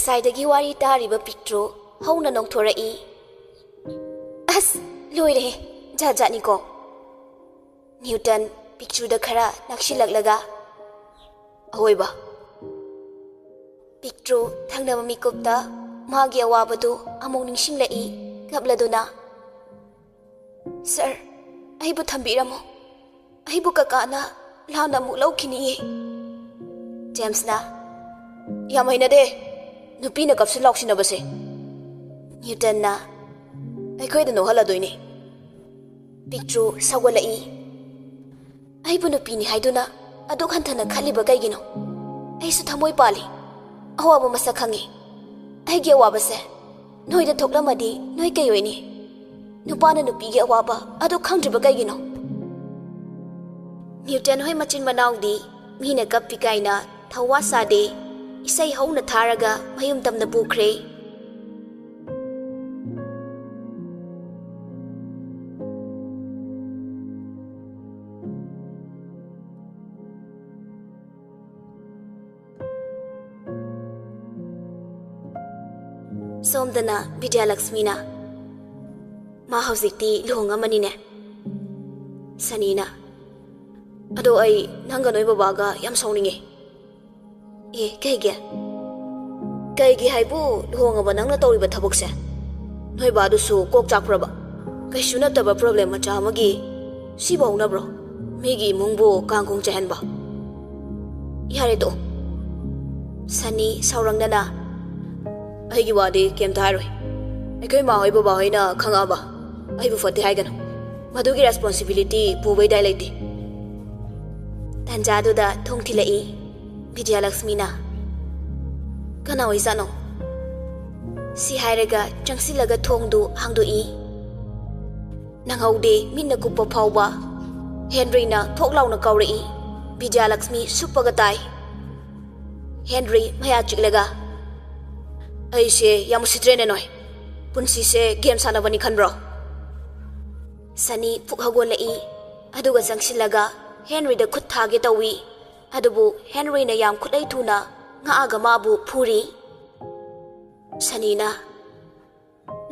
Ngasai wari tariba pictro hauna nongthorai. As loire jajat niko. Newton picture da khara nakshilaglaga. Ahoiba. Pictro thangna mamikopta magi awabadu among ningsinglai gabladuna. Sir, aibu thambiramo. Aibu kakana lana mu laukini. James na. Yamaina de. Nupi na kapsul lauk sinabase. Newton na. Aikoi da nohala doini. Pictro sawalai. Aibu nupi ni haiduna aduk hantana khaliba kaigino. Aisu thamoi pali. Awaba masa khangi. Aigi awaba se. Noi da thoklamadi noi kayoini. Nupana nupi gi awaba aduk khangdriba kaigino. Newton hoi machin manaudi mine kappi kaina thawa sade. Isay hauna tharaga mayum tamna bukre. Somdana Divyalaxmi na. Ma hauzikti luhong amanine. Sanina. Ado ay nangganoy babaga yam sauninge. Kaigi haibu luhonga nang na tawriba thabukse noi ba dusu kok chakpraba kaisu nataba problem macha amagi sibaw na bro migi mungbo kangkong chahan ba yare do sani saurangna na aigi wadi kem tharoi aikai ma hoi baba hoina khanga ba aibu fati haigano madugi responsibility pubai dai laiti tanjadu da thongthilai Divyalaxmi na. Kana oisano. Si hairaga changsilaga thongdu hangdu I. Nanghaude minna kupa phauba. Henry na thoklaw na kauri. Divyalaxmi supaga tai. Henry maya chiklaga. Aise yamusitre ne noi. Punsi se game sanabani khanbro. Sani pukhagon lai. Aduga changsilaga Henry da khut thage tawi. Adubu Henry na yam khulai thuna nga aga mabu phuri Sanina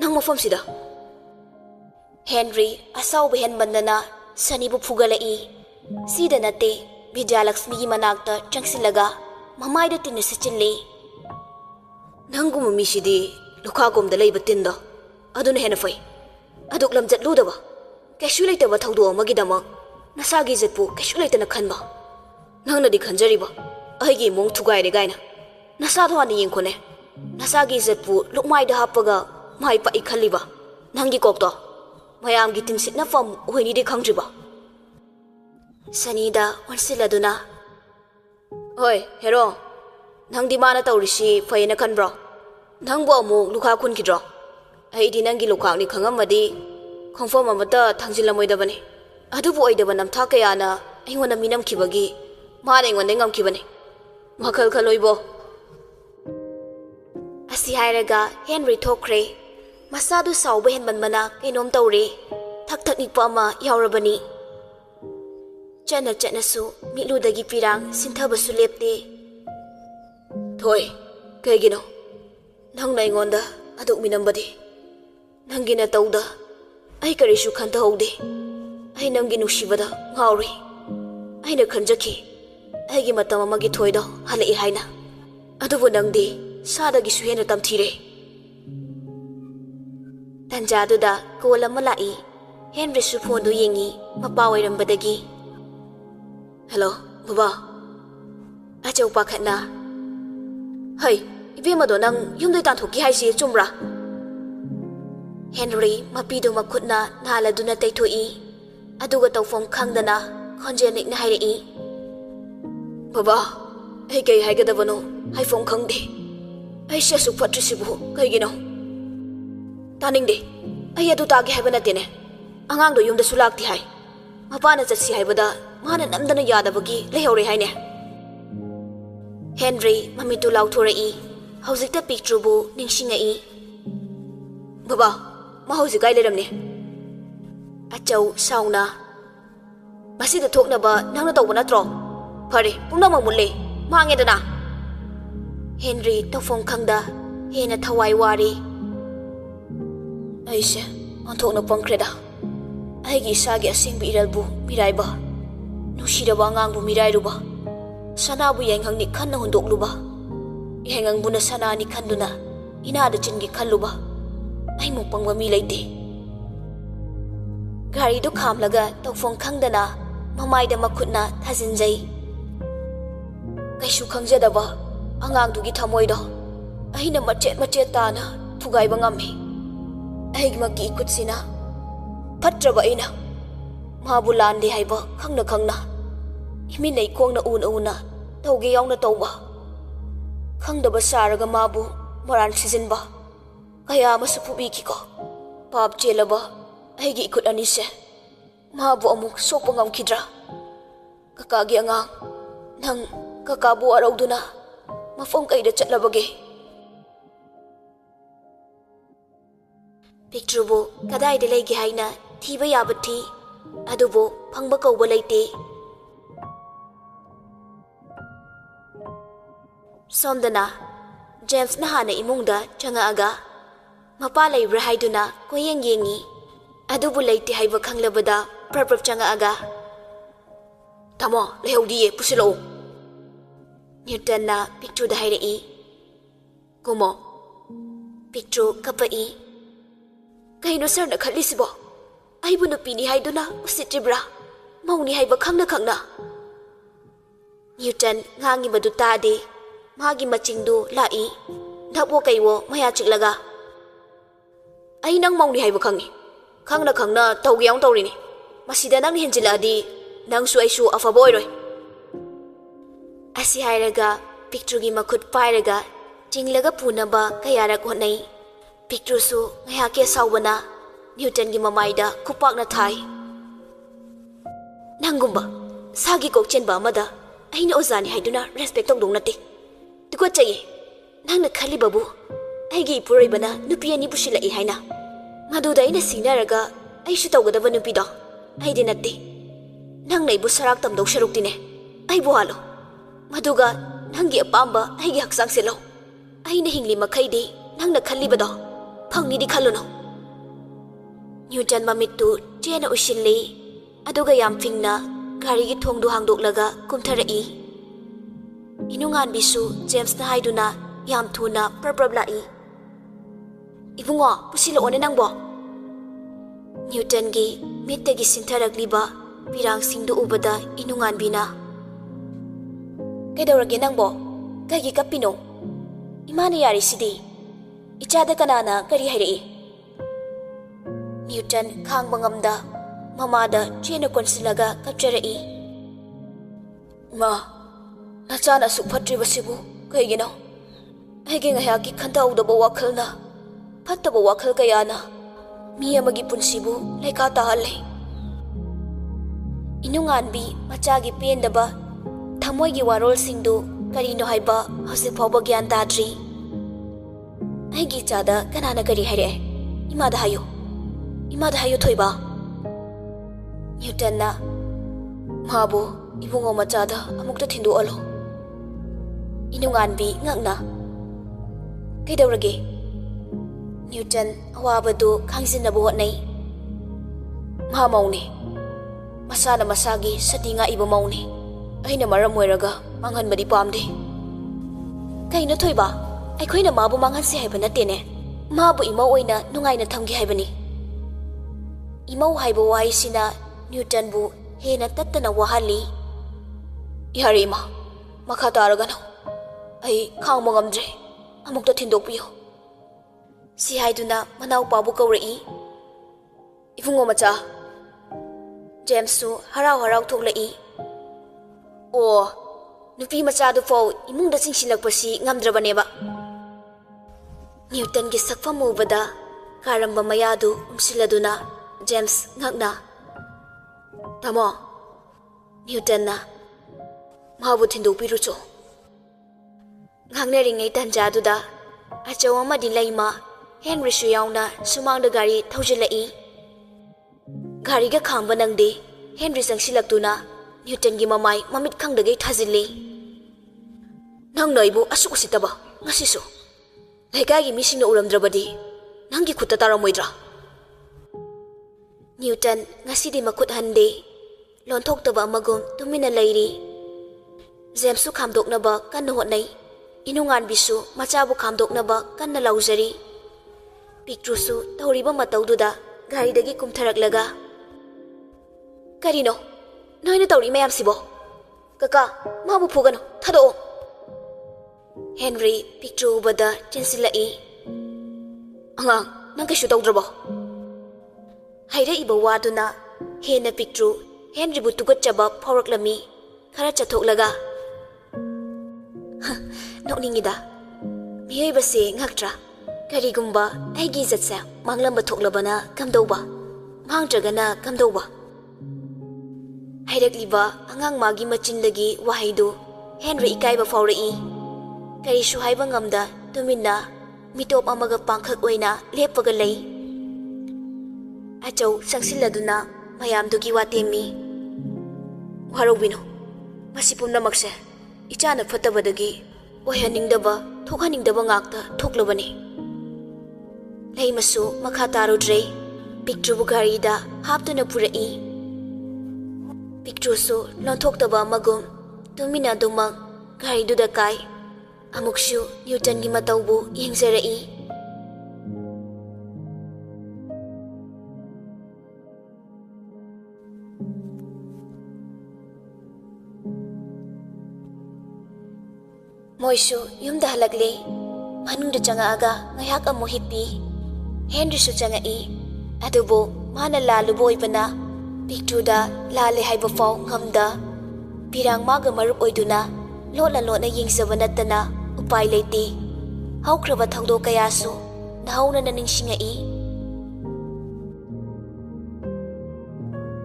nang mafam sida Henry asaw behen bandana Sani bu phugalai sida nate Divyalaxmi gi manakta changsilaga mamai da tinna sichinle nangu mami sidi lukha gom da leiba tinda aduna hena fai aduk lamjat ludaba kaishu leitaba thaudo amagidama nasagi jetpu kaishu leitana khanba Nangna di khanjariba aigi mong thugai re gaina nasa thwani yingkhone nasagi jetpu lukmai da hapaga mai pa ikhaliba nangi kokto mayam gi tinsit na fam hoini di khangjiba Sanida onsiladuna Oi hero nang di mana tawrisi faina khanbro nangbo amu lukha khun kidro ai di nangi lukha ni khangamadi khongfom amata thangjilamoidabani adubu oidaba namtha kayana aingona minam khibagi Mare ngone ngam kibane makhal khaloibo asi hairaga Henry thokre masadu sauba hen manmana kainom tawre thak thak nikpa ma yaurabani chana su miludagi pirang sinthaba su lepte thoi kaigino nang nai ngonda aduk minambadi nangina tawda ai karisu khanta haude ai nangi nushibada ngauri ai na khanjaki Aigi matam amagi thoido halai haina adubu nangdi sadagi suhena tamthire tanjadu da kolam malai Henry su phone du yengi mapa wairambadagi Hello baba achau pakhatna Hai ibema do nang yumdoi tan thoki haisi chumra Henry mapidu makhutna naladuna taithoi aduga tawfom khangdana khonjenik na hairei Baba, ai kay haigadabano, ai fong khangde. Ai siya sukpatrisibu, kay gino. Taning de, ai adu tagi haiba natine. Angang do yumda sulakti hai. Mapana jatsi haibada, mana namdana yadabagi lehore haine. Henry mamitu lauthorei, hauzikta picturebu ningsingai. Baba, mahauzik ai leramne. Achau sauna. Masida thoknaba nangna tawba natro. Pare, pumna mamule, mangedana. Henry tawfong khangda hena thawai wari. Aise anthokna pangkreda. Aigi sagi asingbi iralbu miraiba. Nushiraba angangbu mirairuba. Sanabu yenghangni khanna hundokluba. Yengangbuna sanani khanduna inada chingi khalluba. Ai mo pangwa mi leite. Gari du khamlaga tawfong khangdana mamaida makhutna thajinjai. Kaisu khangjadaba angangdugi thamoido aina machet tana thugaiba ngami. Aigmaki ikutsina fatraba aina mabu lande haiba khangna iminai kongna una tawge yauna tawba khangdaba saraga mabu moran sijinba kaya masu phubikiko pap chelaba aigi ikut anise mabu amuk sokpa ngamkhidra. Kakagi angang nang kakabu arauduna mafam kaida chatlabage. Picturebu kadai de legi haina thiba yabati adubo phangba kauba leite. Somdana James nahana imungda changaaga mapa leibra haiduna koyeng yengi adubu leite haiba khanglabada prap changaaga tamo lehaudiye pusilo. Newton na picture da hairei kumo picture kapai kaino sir na khalisibo aibu nupini haiduna usitribra mauni haiba khangna. Newton ngangi madu tade magi machingdu lai dhabo kaiwo maya chiklaga ai nang mauni haiba khangna tawgyang tawrini masida nang henjiladi nang su aisu afabo oiroi. Asi hairaga picture gi makhut pairaga chinglaga punaba kayarak honai. Picture su ngayake sawbana Newton gi mamaida kupakna thai. Nangumba sagi kokchenba amada aina ozani haiduna respect tongdong nate. Tuko chaye nangna khali babu aigi puroibana nupi ani bushilai haina. Maduda ina sinaraga aishu tawgadaba nupido aide nate. Nangna ibu sarak tamdong sharuktine aibu halo. Maduga nangi apamba aigi haksang selo. Aina hingli makhaidi nangna khalibado phangni di khalluno. Newton mamitu chena ushilli aduga yam phingna gari gi thongdu hangdoklaga kumtharai. Inungan bisu James na haiduna yam thuna prap lai. Ibungo pusilo one nangbo. Newton gi mittagi sintharakliba pirang singdu ubada inungan bina. Kaidawrage nangbo kagi kapino imana yari sidi ichada kanana kari hairei. Newton khangba ngamda mamada chena konsilaga kapcharai. Ma nachana su phatribasibu kaigino aigi ngayaki khantaudaba wakhalna phattaba wakhal kayana mi amagi punsibu laika tahale. Inunganbi machagi pendaba thamoigi warol singdu karino haiba hosik phawba gyan tadri. Aigi chada kanana kari haire imada hayo thoiba. Newton na mabu ibungo machada amukta thindu alo. Inunganbi ngakna kaidawrage. Newton awabadu khangsinnabu hotnai. Ma mauni masana masagi satinga iba mauni aina maram oiraga manghanbadi pamde. Kaino thoiba aikhoina mabu manghansi haiba natene mabu imau oina nungaina thamgi haibani. Imau haiba waisina Newton bu hena tattana wahali. Yari ma makha taragano ai khangma ngamdre amukta thindokpiyo. Si haiduna manau pabu kawrei. Ibungo macha James su harau thoklai. O nupi macha du fo imungda singsilakpasi ngamdrabaneba. Newton gi sakfam ubada karamba mayadu umsiladuna James ngakna tamo Newton na mabu thindokpirucho. Ngangneringai tanjaduda achaw amadi laima Henry su yauna sumangda gari thaujilai. Gari ga khangba nangde Henry sangsilaktuna Newton gi mamai mamit khangdagei thajilli. Nang noibu asuk usitaba ngasisu Lekagi missing no uramdrabadi nangi khutta taramoidra. Newton ngasidi makut hande lonthoktawa amagum tumina leiri. Jamesu khamdoknaba kanna hotnai. Inungan bisu machabu khamdoknaba kanna laujari. Pictrusu tauriba mataududa garidagi kumtharaklaga. Karino noina tauri mayam sibo. Kaka mabu phugano thado. Henry picture ubada chinsilai. Angang nang kaishu tawdrabo. Haira iba waduna hena picture Henry bu tugatchaba phawraklami khara chathoklaga. Nokningida miyoi base ngaktra karigumba aigi zatsa manglamba thoklabana kamdauba mangtragana kamdauba. Hairakliba angang magi machindagi wahaidu Henry ikaiba fawrai. Karishu haiba ngamda tuminna mitop amaga pangkhak oina leppaga lei. Achau sangsiladuna mayamdugi watemi. Warobino masipumnamakse ichana fatabadagi oihaningdaba thokhaningdaba ngakta thoklabani. Leimasu makha tarudre picture garida haptuna purai. Picture so lonthokdaba magum tumina dumang gariduda kai. Amukshu Newton gi mataubu yengzarai. Moishu yumda halagle manungda changaaga ngayak amu hippi. Henry su changai adubo mana lalubo ibana pictuda lale haiba faw ngamda pirang maga marup oiduna lona yingzaba natana upai leite. Haukraba thangdo kayasu nahauna na ningsingai.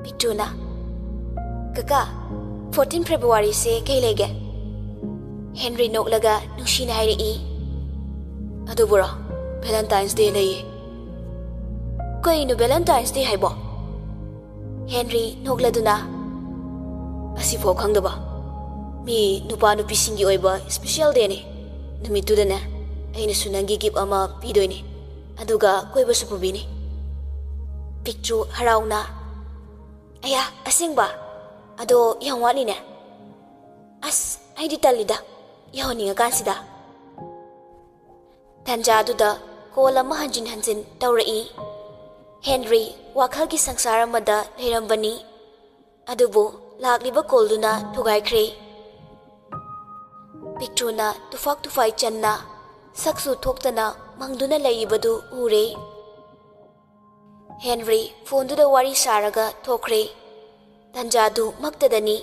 Pictuna Kaka 14 February se kailege. Henry noklaga nungshina hairi. Adubura Valentine's Day lay. Kaino Valentine's Day haibo. Henry nokladuna asifo khangdaba. Mi nupa nupi singi oiba special day ni. Numitudana aina sunangi gift ama pidoini. Aduga koiba supubini. Picture harauna. Aya asingba. Ado yang wani ne. As ai ditalida. Yahoninga kansida. Tanjaduda kola mahanjin hanjin taurai. Henry wakhalgi sangsara mada leirambani. Adubo lakliba kolduna thugaikre. Pictuna tufak tufai channa saksu thoktana mangduna laibadu ure. Henry phonduda wari saraga thokre. Tanjadu maktadani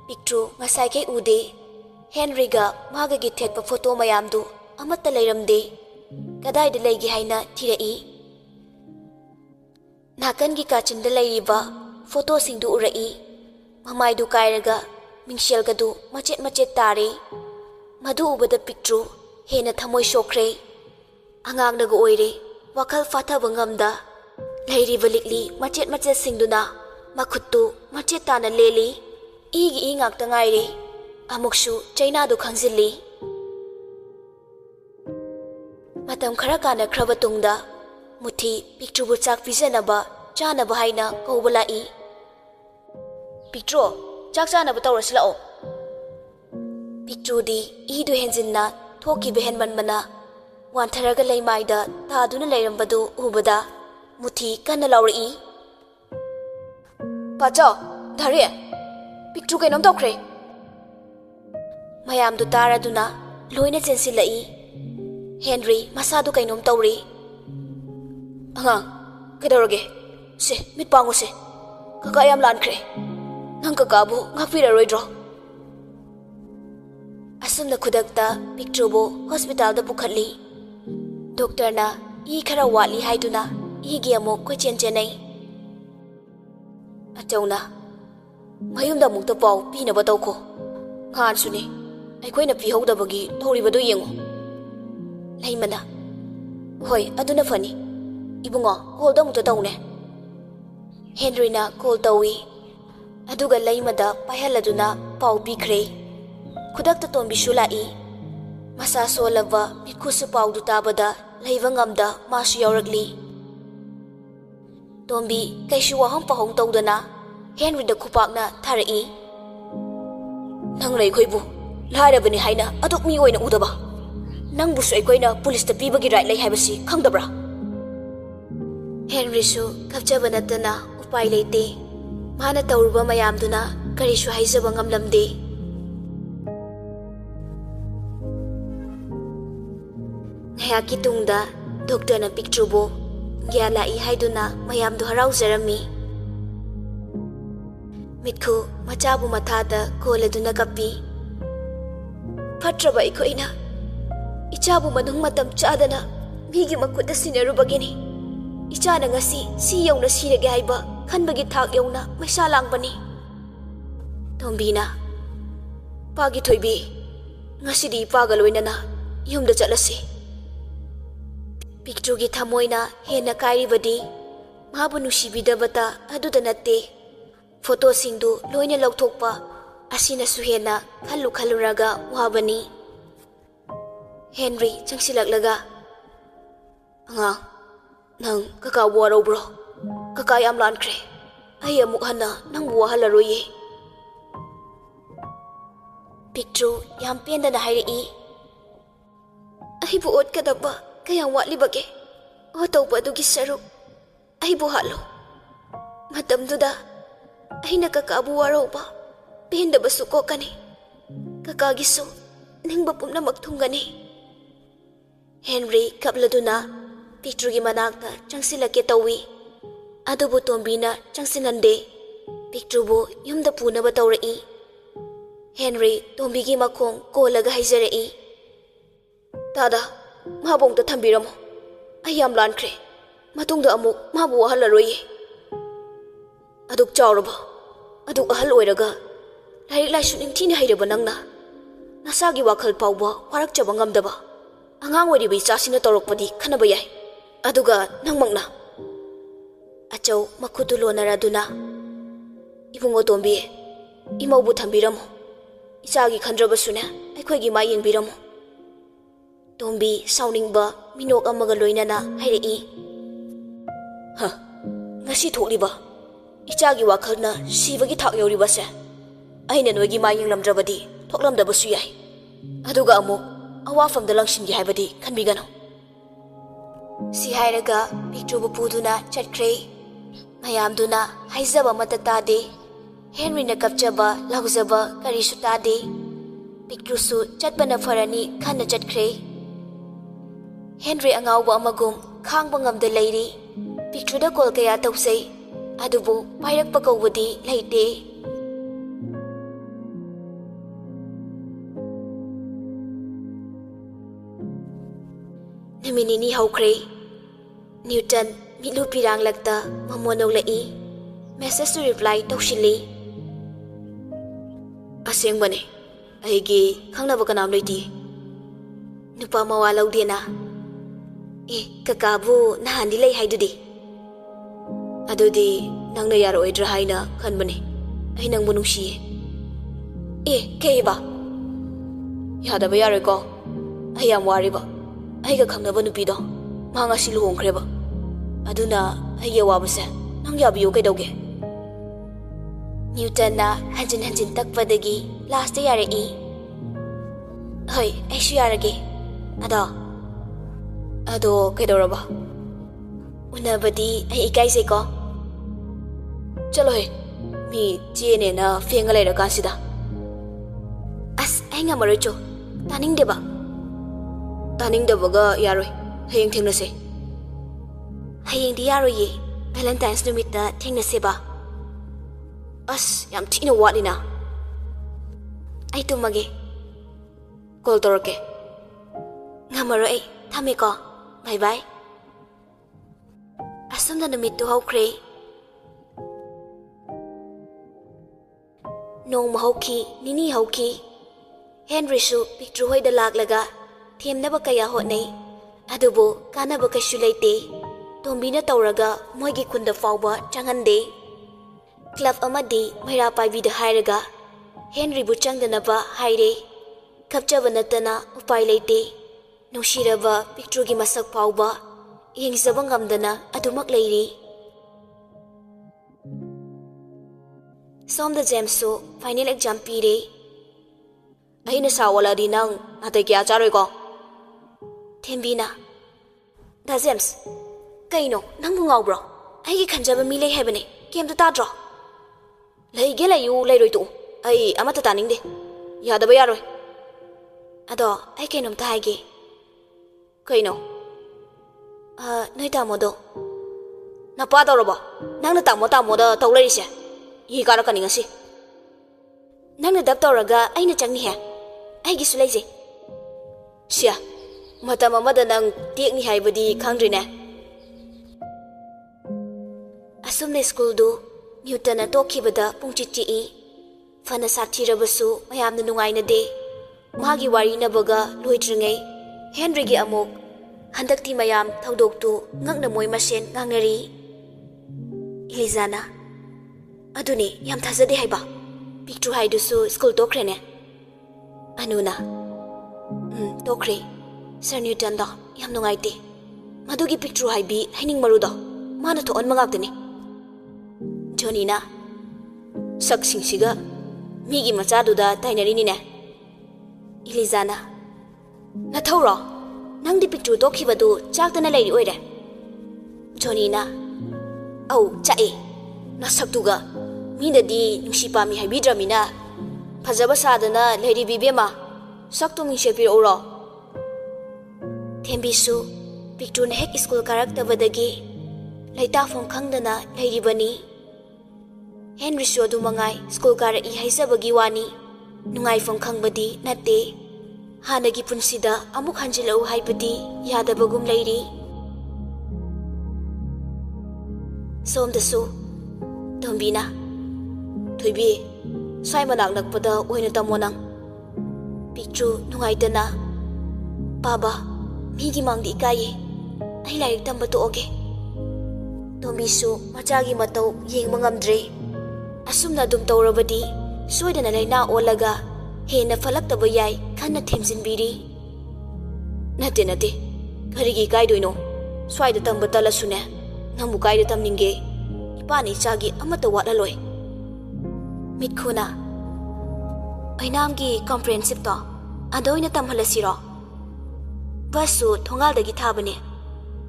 picture ngasai ke ude. Henry ga maga gi thekpa photo mayamdu amatta leiramde. Kadai de leigi haina thirai. Nakan gi kachinda leiriba photo singdu urai. Mamaidu kairaga mingshel gadu machet tare. Madu ubada picture hena thamoi shokre. Angang naga oire wakhal fathaba ngamda. Leiriba likli machet singduna makhuttu machet tana leli. Igi ngakta ngaire. Amukshu China du khangzili. Matam khara kana khraba tungda muthi picture bu chak pijanaba chanaba haina kobulai. Picture chak chanaba tawrasilao. Picture di idu henjinna thoki behen manmana wantharaga leimaida taduna leirambadu ubada muthi kana lawri. Pacha dhare picture kainom tawkhre. Mayamdu taraduna loina chensilai. Henry masadu kainom tawri. Angang kedorage se mitpangu se kaka yam lankre. Nang kakabu ngakpiraroidro. Asumna khudakta picture bo hospital da pukhatli. Doctor na I khara watli haiduna igi amok ko chenai. Achawna mayumda mukta paw pinaba tawko. Ngan suni aikoina pihawdabagi thoribadu yengo. Laimana hoi aduna fani. Ibungo call da mukta tawne. Henry na call tawi. Aduga laimada pahaladuna paw pikre. Khudakta tombi shulai. Masa solaba mikhusu paudu tabada leiba ngamda masu yauragli. Tombi kaisu wahang pahong tawdana Henry da khupakna tharai. Nang lei khoibu lairabani haina aduk mi oina udaba. Nang busu aikoina police ta pibagi right lei haibasi khangdabra. Henry su kapjaba natana upai leite. Mana tawruba mayamduna karisu haizaba ngamlamde. Ngayaki tungda doctor na pictubo gyala I haiduna mayamdu harauzarami. Mitku machabu mathada koladuna kapi. Fatraba ikoina ichabu manung matam chadana migi makuda sinarubagini. Ichana ngasi si yauna sirage haiba khanbagi thak yauna maisa langbani. Tombina pagi thoibi ngasidi pagaloinana yumda chatlasi. Pictugi thamoina hena kairibadi mabu nusibidabata aduda natte. Photo singdu loina lauthokpa asina suhena khallu khalluraga wabani. Henry changsilaglaga anga nang kaka waro bro kaka yam lankre ai amuk hana nang buwa halaroye. Picture yam pendana hairi ai bu ot kadaba kayang watlibage o tawba dugi saruk ai bu halo matamduda aina kakabu waro ba penda basuko kani kakagiso ningba pumna magthungani. Henry kapladuna picture gi manakta changsilake tawi adubu tombina changsinande picture bu yumda puna ba tawrai. Henry tombi gi makhong kolaga haizarai. Tada mabong ta thambiramo ayam lankre matungda amuk mabu wahalaroye. Aduk chawraba aduk ahal oiraga larik laisu ningthina hairaba nangna nasagi wakhal pawba warakchaba ngamdaba angang oiriba ichasina tawrokpadi khanaba yai aduga nangmakna achau makhudu lonaraduna ibungo tombi imaubu thambiramo ichagi khandrabasuna aikhoigi ma yengbiramo. Tombi sauningba minok amaga loinana hairei ha ngasi thokliba ichagi wakhalna sibagi thak yoribase aina noigi ma yenglamdrabadi thoklamdabasu yai aduga amuk awafamda langsingi haibadi khanbigano. Si hairaga picture bu puduna chatkre mayamduna haizaba mata tade. Henry na kapchaba lauzaba karisu tade. Picture su chatbana farani khanna chatkre. Henry angawba amagum khangba ngamda leiri. Picture da kol kaya tawsai adubu pairakpa kawbadi leite. Naminini haukre Newton mitlu pirang lagta mamonong lai message to reply tawshili. Aseng bane aigi khangnaba kanam leiti nupa mawalaw dina kakabu nahandi lay haidudi adudi nangna yaro oidra haina khanbane ai nangbu nungsiye keiba yadaba yare ko ayam wariba aiga khangnaba nupido ma ngasi luhongkreba aduna aige wabase nang yabiyo kaidauge. Newton na hanjin takpadagi last yare hoi aishu yarage ado kaidoraba unabadi ai ikaise ko chalo he mi chene na fenga leira kansida as ai ngamaroi cho taningdebaga yaroi hayeng thengnase hayeng di yaroye Valentine's numita thengnase ba as yam thina watlina ai tumage call torake ngamaroi thame ko bye bye. Asumda numit tu haukre nong mahauki nini hauki Henry su picture hoida laklaga themnaba kaya hotnai adubu kanaba kaisu leite. Tombina tawraga moigi khunda fawba changande. Club amadi maira paibida hairaga Henry bu changdanaba haire kapchaba natana upai leite nushiraba picture gi masak pauba yengzaba ngamdana adumak leiri somda Jamesu final exam pire aina sawala di nang natai kya charoi ko Thembina da James kaino nang ngau bro ai gi khanjaba mi lei hebane kem ta dro lei ge lai yu lei roi tu ai amata taning de yadaba yaroi ado ai kainom ta haige kaino noi tamodo na pa doroba nang na tamo da tawlari se yi kara kani ngasi nang na dap tawraga aina changni he ai gi sulai je sia mata mama da nang tiek ni haibadi khangdri ne asumne school do Newton atokibada pungchichi I fana sathirabasu mayamna nungaina de magi wari na baga loitringai Henry gi amok handakti mayam thaudoktu ngakna moi masen ngangnari Elizana aduni yam thazade haiba picture haidusu school tokrene anuna tokre Sir Newton da yam nungaite madugi picture haibi haining maruda mana to on mangakdani Jonina saksing siga migi machaduda tainari ni ne Elizana na thawra nang di picture to khibadu chaktana leiri oire Jonina au chae na saktuga mina di nungsi pami haibidramina phajaba sadana leiri bibema saktu mingse pir oro Thembisu picture na hek school karaktabadagi laita phong khangdana leiri bani Henry su adu mangai school kara I haisabagi wani nungai phong khangbadi natte hanagi punsida amuk hanjilau haibadi yadabagum leiri somdasu Tombina thoibi sai manak nakpada oina tamonang picture nungai dana baba migi mangdi kaye ai lairik tamba to oge Tombisu machagi matau yengma ngamdre asumna dum tawrabadi soidana laina olaga hena falaktaba yai khanna themjinbiri nate karigi kaidoino swaida tamba talasune namu kaida tamninge ipani chagi amata walaloi mitkhuna ainamgi comprehensive to adoina tamhalasiro basu thongaldagi thabane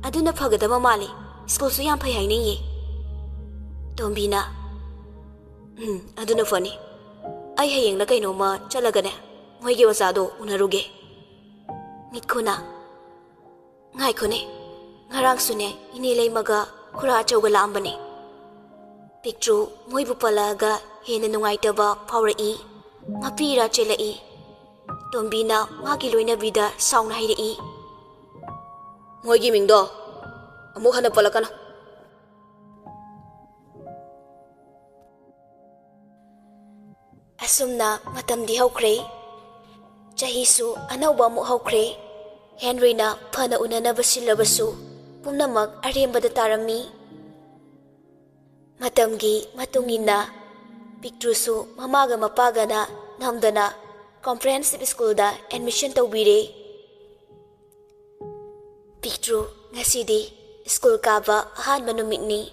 aduna phagadaba mali school su yam phai hainei Tombina aduna fani ai hayeng la kaino ma chalagane moige wasado unaruge mitkhuna ngai khone ngarang sune ini leimaga khura chawgala ambane picture moibu palaga hena nungai taba phawrai mapira chelai Tombina magi loina vida sauna hairei moigi mingdo amuk hana palakana asumna matamdi hawkre chahisu anauba mu hawkre Henry na phana unana basilabasu pumnamak arembada tarami matamgi matungina picture su mamaga mapaga na namdana comprehensive school da admission tawbire picture ngasidi school kaba ahanba numitni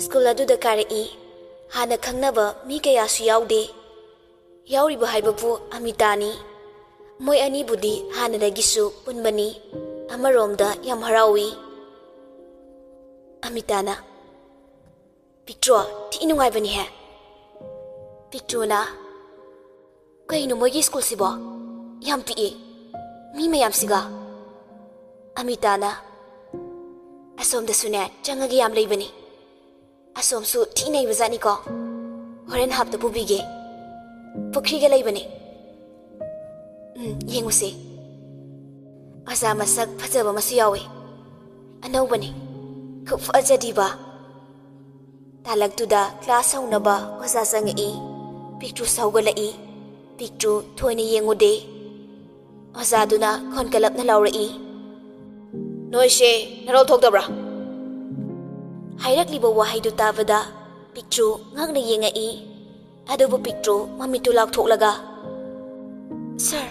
school aduda karai hana khangnaba mi kaya su yaude yauriba haibabu amitani moi ani budi hana dagisu punbani amaromda yam harawi amitana picture ti inungai bani he picture na kaino moigi school sibo yam pi mi mayam siga amitana asom da sune changagi yam leibani asom su thinai bazani ko horen hapta pubige pukri ga leibani yenguse asa masak phajaba masu yawe anau bani khub fajadiba talak tuda class haunaba oza sangi picture saugalai picture thoini yengude oza duna khonkalap na lawrai noise narol thokdabra hairakliba wahaidu tabada picture ngakna yengai adubu picture mamitu lak thoklaga sir